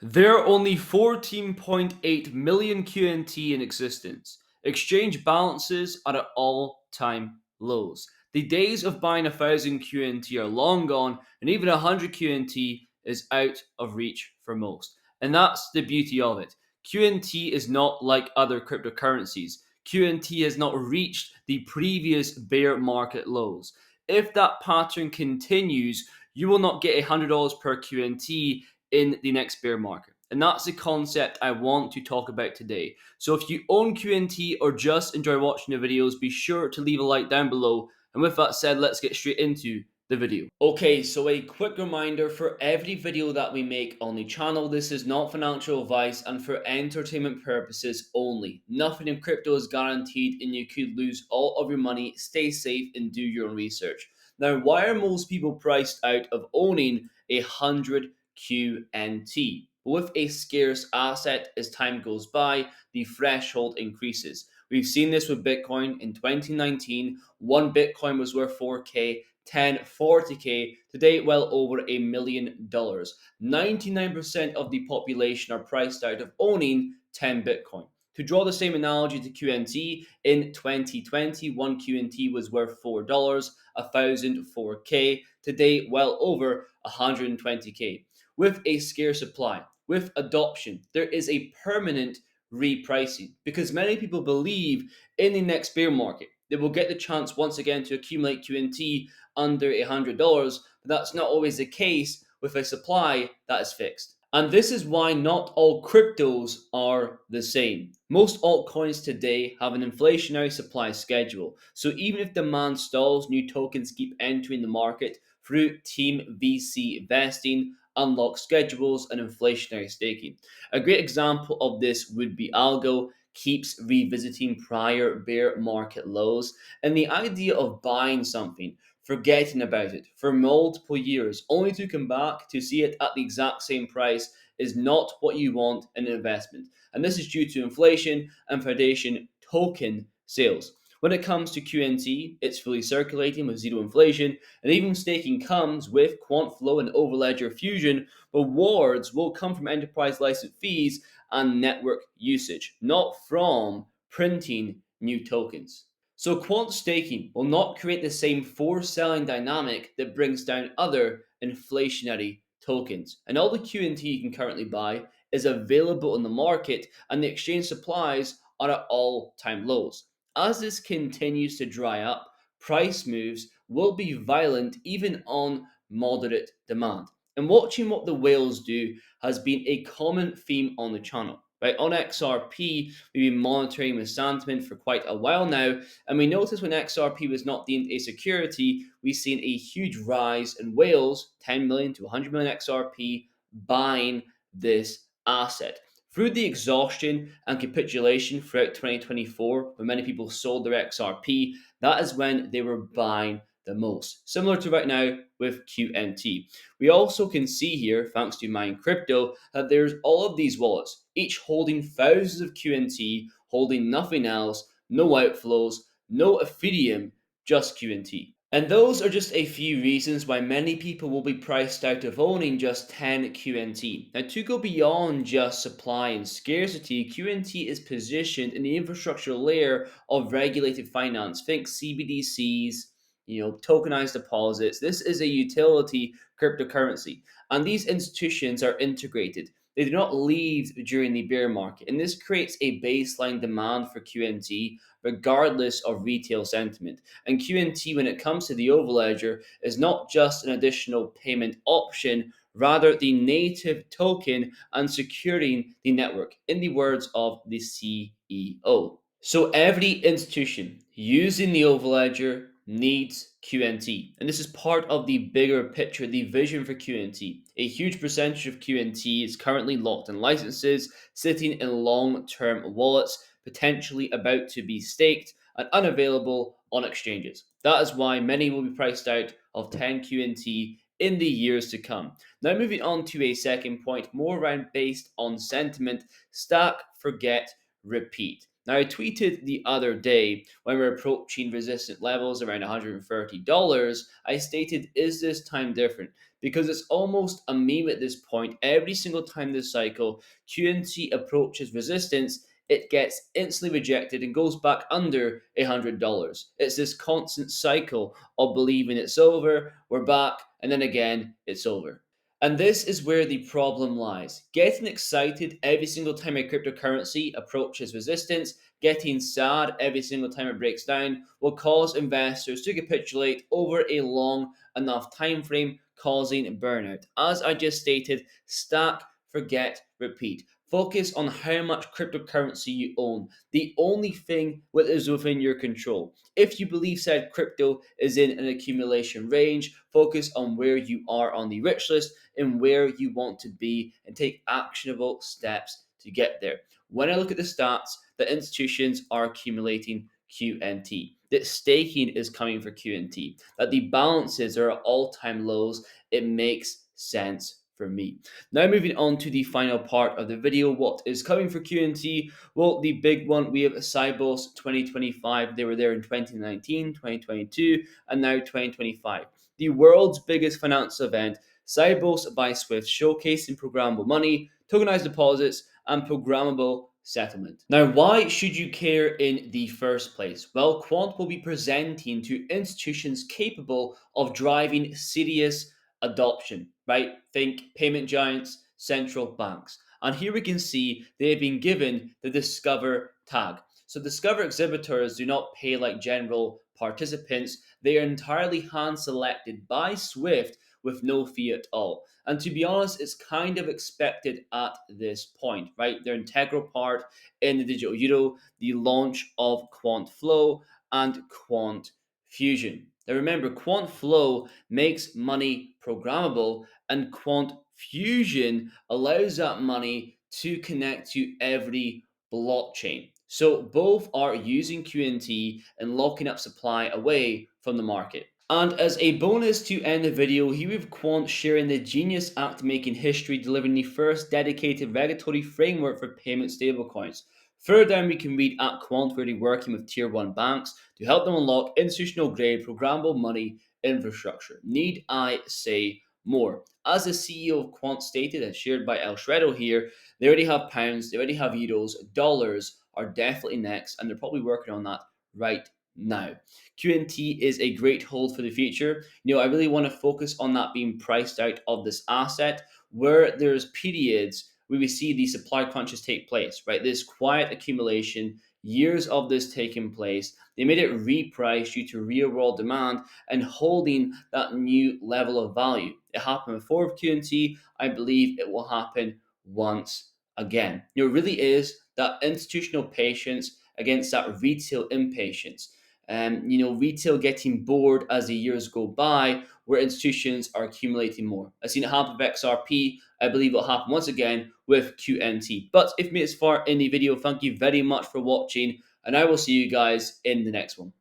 There are only 14.8 million QNT in existence. Exchange balances are at all-time lows. The days of buying 1,000 QNT are long gone, and even 100 QNT is out of reach for most. And that's the beauty of it. QNT is not like other cryptocurrencies. QNT has not reached the previous bear market lows. If that pattern continues, you will not get $100 per QNT in the next bear market. And that's the concept I want to talk about today. So if you own QNT or just enjoy watching the videos, be sure to leave a like down below. And with that said, let's get straight into the video. Okay, so a quick reminder for every video that we make on the channel, this is not financial advice and for entertainment purposes only. Nothing in crypto is guaranteed and you could lose all of your money. Stay safe and do your own research. Now, why are most people priced out of owning 100 QNT? With a scarce asset, as time goes by, the threshold increases. We've seen this with Bitcoin in 2019. One Bitcoin was worth 4K, 10, 40K, today well over $1 million. 99% of the population are priced out of owning 10 Bitcoin. To draw the same analogy to QNT, in 2020, one QNT was worth $4, 1,004K, today well over 120K. With a scarce supply, with adoption, there is a permanent repricing because many people believe in the next bear market they will get the chance once again to accumulate QNT under $100, but that's not always the case with a supply that is fixed. And this is why not all cryptos are the same. Most altcoins today have an inflationary supply schedule. So even if demand stalls, new tokens keep entering the market through team VC investing, unlock schedules, and inflationary staking. A great example of this would be Algo keeps revisiting prior bear market lows, and the idea of buying something, forgetting about it for multiple years, only to come back to see it at the exact same price is not what you want in an investment. And this is due to inflation and foundation token sales. When it comes to QNT, it's fully circulating with zero inflation, and even staking comes with quant flow and overledger fusion. Rewards will come from enterprise license fees and network usage, not from printing new tokens. So quant staking will not create the same forced selling dynamic that brings down other inflationary tokens. And all the QNT you can currently buy is available in the market and the exchange supplies are at all-time lows. As this continues to dry up, price moves will be violent even on moderate demand. And watching what the whales do has been a common theme on the channel. Right, on XRP, we've been monitoring with sentiment for quite a while now, and we noticed when XRP was not deemed a security, we've seen a huge rise in whales, 10 million to 100 million XRP, buying this asset. Through the exhaustion and capitulation throughout 2024, when many people sold their XRP, that is when they were buying the most. Similar to right now with QNT. We also can see here, thanks to Mine Crypto, that there's all of these wallets, each holding thousands of QNT, holding nothing else, no outflows, no Ethereum, just QNT. And those are just a few reasons why many people will be priced out of owning just 10 QNT. Now, to go beyond just supply and scarcity, QNT is positioned in the infrastructure layer of regulated finance. Think CBDCs, tokenized deposits. This is a utility cryptocurrency, and these institutions are integrated. They do not leave during the bear market, and this creates a baseline demand for QNT regardless of retail sentiment. And QNT, when it comes to the overledger, is not just an additional payment option, rather the native token and securing the network, in the words of the CEO. So every institution using the overledger needs QNT. And this is part of the bigger picture, the vision for QNT. A huge percentage of QNT is currently locked in licenses, sitting in long-term wallets, potentially about to be staked and unavailable on exchanges. That is why many will be priced out of 10 QNT in the years to come. Now moving on to a second point, more around based on sentiment, stack, forget, repeat. Now, I tweeted the other day when we're approaching resistant levels around $130. I stated, is this time different? because it's almost a meme at this point. Every single time this cycle QNT approaches resistance, it gets instantly rejected and goes back under $100. It's this constant cycle of believing it's over, we're back, and then again it's over. And this is where the problem lies. Getting excited every single time a cryptocurrency approaches resistance, getting sad every single time it breaks down, will cause investors to capitulate over a long enough time frame, causing burnout. As I just stated, stack, forget, repeat. Focus on how much cryptocurrency you own. The only thing that is within your control. If you believe said crypto is in an accumulation range, focus on where you are on the rich list and where you want to be and take actionable steps to get there. When I look at the stats, the institutions are accumulating QNT. That staking is coming for QNT. That the balances are at all-time lows. It makes sense for me. Now moving on to the final part of the video, what is coming for QNT? Well, the big one, we have Sibos 2025. They were there in 2019, 2022, and now 2025. The world's biggest financial event, Sibos by Swift, showcasing programmable money, tokenized deposits, and programmable settlement. Now, why should you care in the first place? Well, Quant will be presenting to institutions capable of driving serious adoption, right? Think payment giants, central banks. And here we can see they have been given the Discover tag. So Discover exhibitors do not pay like general participants. They are entirely hand selected by Swift with no fee at all. And to be honest, it's kind of expected at this point, right? They're an integral part in the digital euro, the launch of Quant Flow and Quant Fusion. Now remember, Quant Flow makes money programmable, and Quant Fusion allows that money to connect to every blockchain. So both are using QNT and locking up supply away from the market. And as a bonus to end the video, here we have Quant sharing the Genius Act making history, delivering the first dedicated regulatory framework for payment stablecoins. Further down, we can read at Quant where they're working with tier 1 banks to help them unlock institutional grade programmable money infrastructure. Need I say more? As the CEO of Quant stated, as shared by El Shredo here, they already have pounds, they already have euros, dollars are definitely next, and they're probably working on that right now. QNT is a great hold for the future. I really want to focus on that being priced out of this asset where there's periods where we see the supply crunches take place, right? This quiet accumulation, years of this taking place. They made it repriced due to real world demand and holding that new level of value. It happened before with QNT. I believe it will happen once again. It really is that institutional patience against that retail impatience. Retail getting bored as the years go by, where institutions are accumulating more. I've seen it happen with XRP. I believe it'll happen once again with QNT. But if you made it this far in the video, thank you very much for watching, and I will see you guys in the next one.